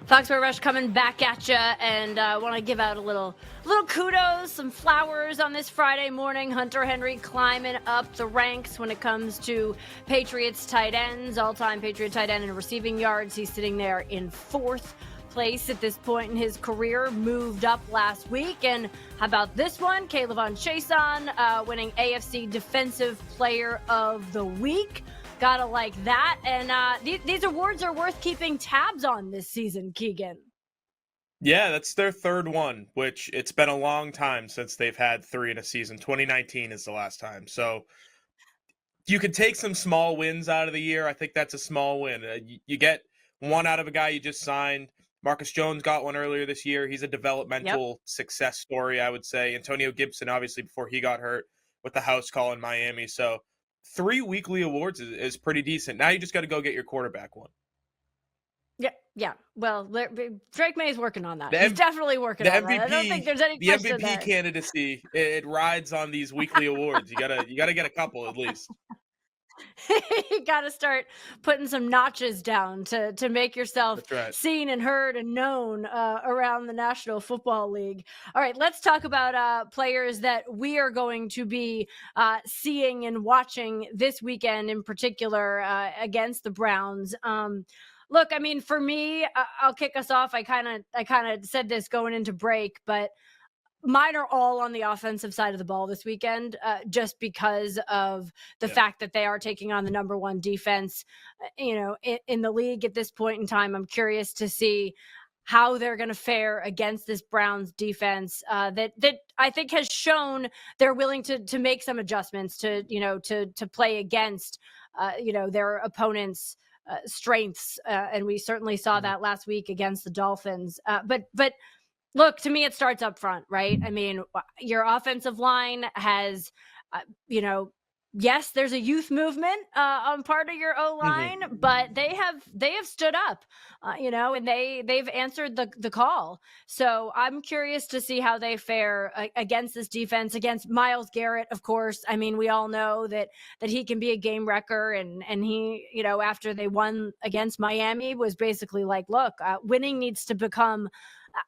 Foxborough Rush coming back at you, and I want to give out a little kudos, some flowers on this Friday morning. Hunter Henry climbing up the ranks when it comes to Patriots tight ends, all-time Patriot tight end in receiving yards. He's sitting there in fourth place at this point in his career, moved up last week. And how about this one? Kayvon Chaisson winning AFC Defensive Player of the Week. Gotta like that. And these awards are worth keeping tabs on this season, Keegan. Yeah, that's their third one, which it's been a long time since they've had three in a season. 2019 is the last time. So you could take some small wins out of the year. I think that's a small win. You get one out of a guy you just signed. Marcus Jones got one earlier this year. He's a developmental success story, I would say. Antonio Gibson, obviously, before he got hurt with the house call in Miami. So 3 weekly awards is pretty decent. Now you just got to go get your quarterback one. Yeah. Well, Drake May is working on that. He's definitely working on that. I don't think there's any question there. The MVP candidacy, it rides on these weekly awards. You gotta get a couple at least. You got to start putting some notches down to make yourself seen and heard and known around the National Football League. All right, let's talk about players that we are going to be seeing and watching this weekend in particular against the Browns. Look, I mean, for me, I'll kick us off. I kind of said this going into break, but mine are all on the offensive side of the ball this weekend, just because of the fact that they are taking on the number one defense, in the league at this point in time. I'm curious to see how they're going to fare against this Browns defense that I think has shown they're willing to make some adjustments to play against, their opponents' strengths. And we certainly saw that last week against the Dolphins. But look, to me, it starts up front, right? I mean, your offensive line has, yes, there's a youth movement on part of your O-line, but they have stood up, and they've answered the call. So I'm curious to see how they fare against this defense, against Myles Garrett, of course. I mean, we all know that he can be a game wrecker, and he, after they won against Miami, was basically like, look, winning needs to become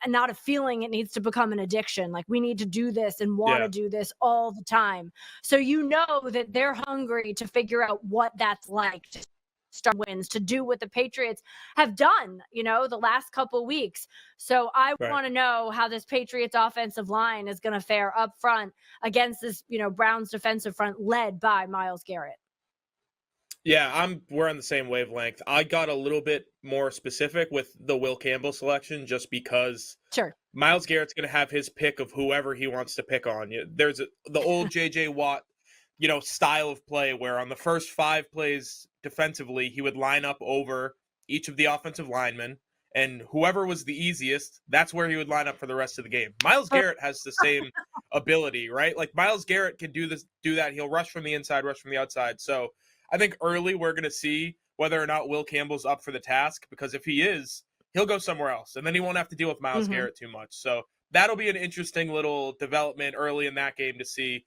not a feeling, it needs to become an addiction. Like, we need to do this and want to do this all the time. So that they're hungry to figure out what that's like to start wins, to do what the Patriots have done, the last couple weeks. So I want to know how this Patriots offensive line is going to fare up front against this, Browns defensive front led by Myles Garrett. Yeah, we're on the same wavelength. I got a little bit more specific with the Will Campbell selection just because Myles Garrett's going to have his pick of whoever he wants to pick on. There's the old J.J. Watt, style of play where on the first 5 plays defensively, he would line up over each of the offensive linemen, and whoever was the easiest, that's where he would line up for the rest of the game. Myles Garrett has the same ability, right? Like, Myles Garrett can do that. He'll rush from the inside, rush from the outside. So I think early we're going to see whether or not Will Campbell's up for the task, because if he is, he'll go somewhere else, and then he won't have to deal with Myles Garrett too much. So that'll be an interesting little development early in that game to see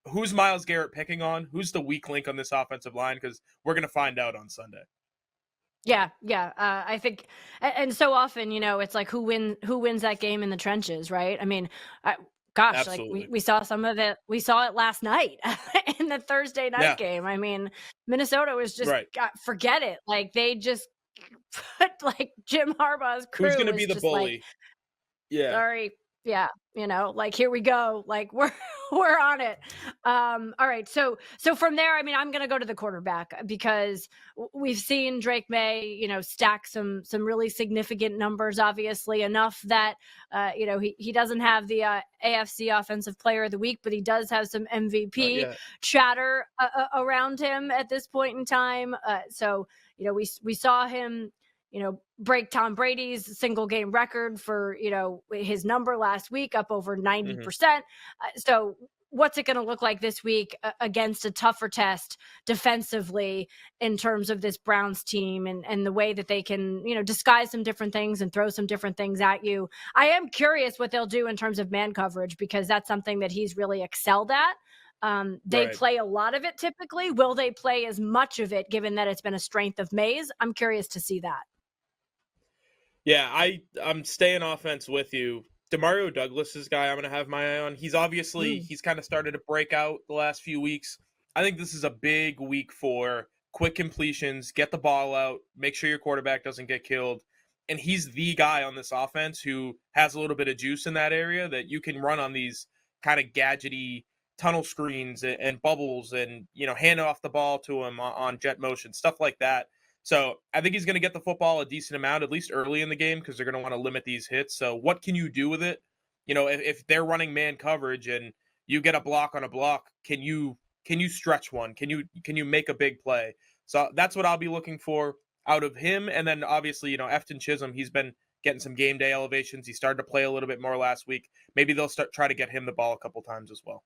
who's Myles Garrett picking on, who's the weak link on this offensive line, because we're going to find out on Sunday. Yeah. I think, and so often, it's like who wins that game in the trenches, right? I mean, gosh, absolutely. Like we saw some of it. We saw it last night in the Thursday night game. I mean, Minnesota was just forget it. Like, they just put like Jim Harbaugh's crew. Who's going to be the bully? Like, sorry. Yeah. Like, here we go. Like, we're on it. All right. So from there, I mean, I'm going to go to the quarterback, because we've seen Drake May, stack some really significant numbers, obviously enough that, he doesn't have the AFC Offensive Player of the Week, but he does have some MVP chatter around him at this point in time. So, we saw him, break Tom Brady's single game record for, his number last week, up over 90%. So what's it going to look like this week against a tougher test defensively in terms of this Browns team and the way that they can, disguise some different things and throw some different things at you? I am curious what they'll do in terms of man coverage, because that's something that he's really excelled at. They play a lot of it typically. Will they play as much of it, given that it's been a strength of May's? I'm curious to see that. Yeah, I'm staying offense with you. Demario Douglas is guy I'm gonna have my eye on. Mm. He's kind of started to break out the last few weeks. I think this is a big week for quick completions, get the ball out, make sure your quarterback doesn't get killed. And he's the guy on this offense who has a little bit of juice in that area that you can run on these kind of gadgety tunnel screens and bubbles and hand off the ball to him on jet motion, stuff like that. So I think he's going to get the football a decent amount, at least early in the game, because they're going to want to limit these hits. So what can you do with it? If they're running man coverage and you get a block on a block, can you stretch one? Can you make a big play? So that's what I'll be looking for out of him. And then obviously, Efton Chisholm, he's been getting some game day elevations. He started to play a little bit more last week. Maybe they'll try to get him the ball a couple times as well.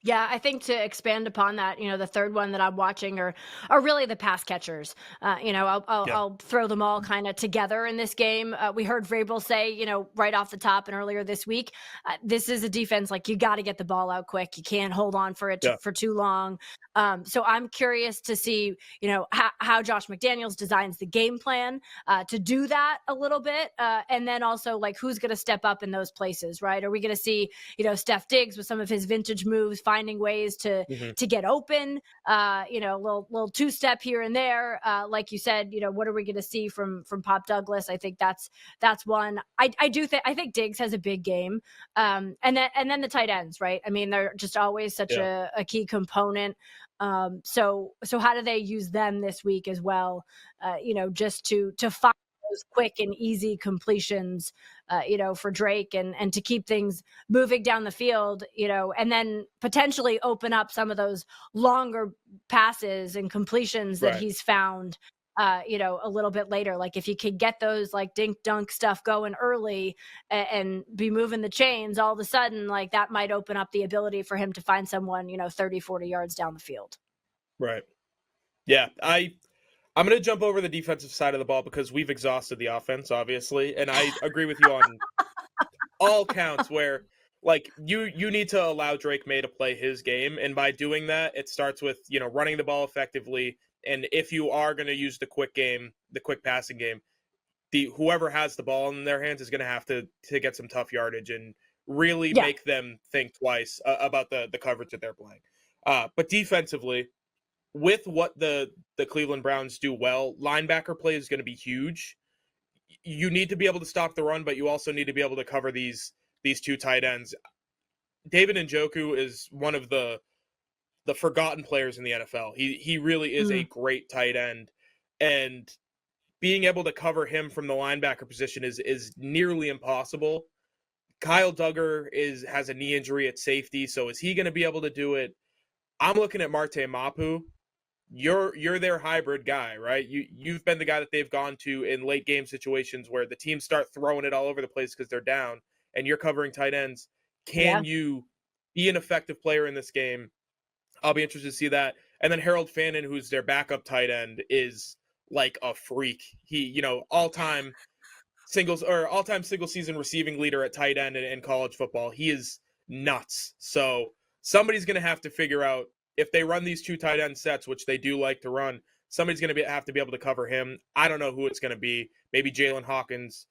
Yeah, I think to expand upon that, the third one that I'm watching are really the pass catchers. Yeah. I'll throw them all kind of together in this game. We heard Vrabel say, right off the top and earlier this week, this is a defense like you got to get the ball out quick. You can't hold on for Yeah. for too long. So I'm curious to see, how Josh McDaniels designs the game plan to do that a little bit, and then also like who's going to step up in those places, right? Are we going to see, Steph Diggs with some of his vintage moves, finding ways to Hmm. get open, little two-step here and there, like you said, what are we going to see from Pop Douglas? I think that's one. I think Diggs has a big game, and then the tight ends, right? I mean, they're just always such Yeah. a key component. So how do they use them this week as well? Just to find those quick and easy completions, for Drake, and to keep things moving down the field, and then potentially open up some of those longer passes and completions that Right. he's found, a little bit later. Like if you could get those like dink dunk stuff going early, and be moving the chains, all of a sudden, like that might open up the ability for him to find someone, 30, 40 yards down the field. Right. Yeah. I'm going to jump over the defensive side of the ball because we've exhausted the offense, obviously, and I agree with you on all counts. Where like you need to allow Drake May to play his game, and by doing that, it starts with running the ball effectively. And if you are going to use the quick passing game, the whoever has the ball in their hands is going to have to get some tough yardage and really Yeah. make them think twice about the coverage that they're playing. But defensively, with what the Cleveland Browns do well, linebacker play is going to be huge. You need to be able to stop the run, but you also need to be able to cover these two tight ends. David Njoku is one of the forgotten players in the NFL. He really is a Mm. great tight end, and being able to cover him from the linebacker position is nearly impossible. Kyle Duggar has a knee injury at safety, so is he going to be able to do it? I'm looking at Marte Mapu. You're their hybrid guy, right? You've been the guy that they've gone to in late game situations where the teams start throwing it all over the place because they're down, and you're covering tight ends. Yeah. Can you be an effective player in this game? I'll be interested to see that. And then Harold Fannin, who's their backup tight end, is like a freak. He, all time single season receiving leader at tight end in college football. He is nuts. So somebody's going to have to figure out if they run these two tight end sets, which they do like to run. Somebody's going to have to be able to cover him. I don't know who it's going to be. Maybe Jalen Hawkins,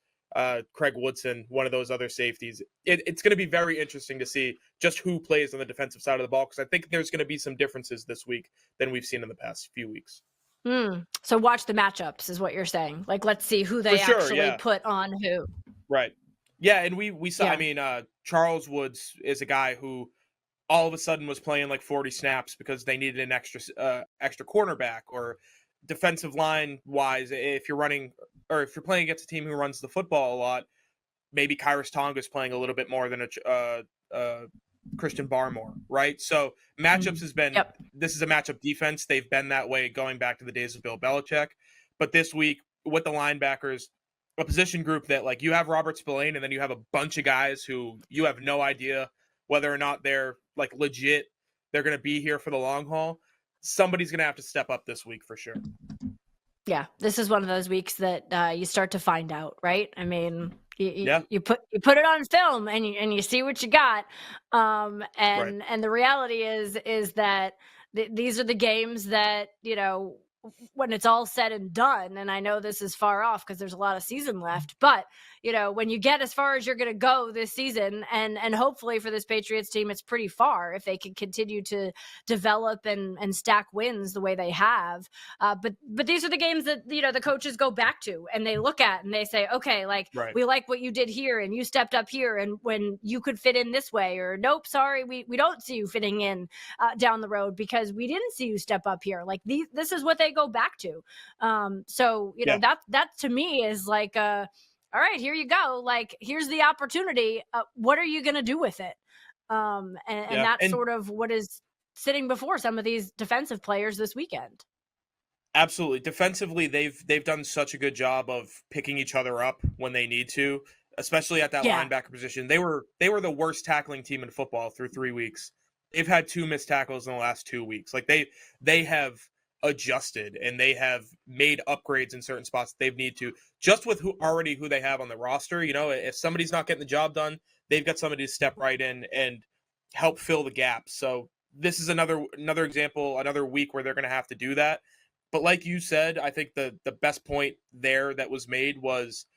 Craig Woodson, one of those other safeties. It's going to be very interesting to see just who plays on the defensive side of the ball because I think there's going to be some differences this week than we've seen in the past few weeks. So watch the matchups is what you're saying. Like, let's see who For they sure, actually yeah. put on who. Right. Yeah, and we saw. I Yeah. mean, Charles Woods is a guy who all of a sudden was playing like 40 snaps because they needed an extra cornerback or defensive line wise. If you're running or if you're playing against a team who runs the football a lot, maybe Kyrus Tonga is playing a little bit more than Christian Barmore, right? So matchups Mhm. has been Yep. this is a matchup defense. They've been that way going back to the days of Bill Belichick, but this week with the linebackers, a position group that like you have Robert Spillane, and then you have a bunch of guys who you have no idea whether or not they're like legit. They're going to be here for the long haul. Somebody's going to have to step up this week for sure. Yeah, this is one of those weeks that, you start to find out, right? I mean, Yeah, you put it on film and you see what you got, right. and the reality is that these are the games that, when it's all said and done, and I know this is far off because there's a lot of season left, but when you get as far as you're going to go this season, and hopefully for this Patriots team, it's pretty far if they can continue to develop and stack wins the way they have. But these are the games that the coaches go back to and they look at and they say, okay, like Right. we like what you did here and you stepped up here and when you could fit in this way, or nope, sorry, we don't see you fitting in down the road because we didn't see you step up here. Like this is what they go back to. So Yeah. that to me is like all right, here you go. Like here's the opportunity. What are you going to do with it? And that's sort of what is sitting before some of these defensive players this weekend. Absolutely. Defensively, they've done such a good job of picking each other up when they need to, especially at that linebacker position. They were the worst tackling team in football through 3 weeks. They've had 2 missed tackles in the last 2 weeks. Like they have adjusted and they have made upgrades in certain spots they've need to, just with who they have on the roster. If somebody's not getting the job done, they've got somebody to step right in and help fill the gaps. So this is another example, another week where they're going to have to do that. But like you said, I think the best point there that was made was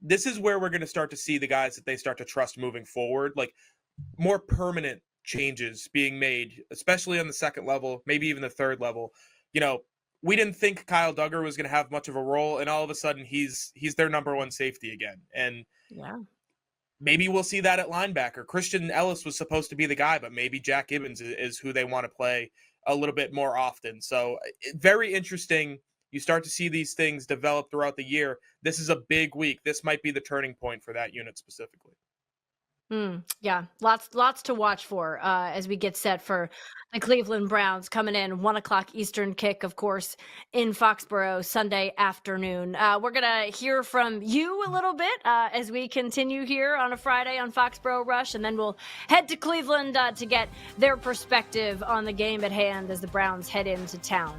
this is where we're going to start to see the guys that they start to trust moving forward, like more permanent changes being made, especially on the second level, maybe even the third level. We didn't think Kyle Duggar was going to have much of a role, and all of a sudden he's their number one safety again. And maybe we'll see that at linebacker. Christian Ellis was supposed to be the guy, but maybe Jack Gibbons is who they want to play a little bit more often. So very interesting. You start to see these things develop throughout the year. This is a big week. This might be the turning point for that unit specifically. Yeah, lots to watch for as we get set for the Cleveland Browns coming in 1:00 Eastern kick, of course, in Foxborough Sunday afternoon. We're gonna hear from you a little bit as we continue here on a Friday on Foxborough Rush, and then we'll head to Cleveland to get their perspective on the game at hand as the Browns head into town.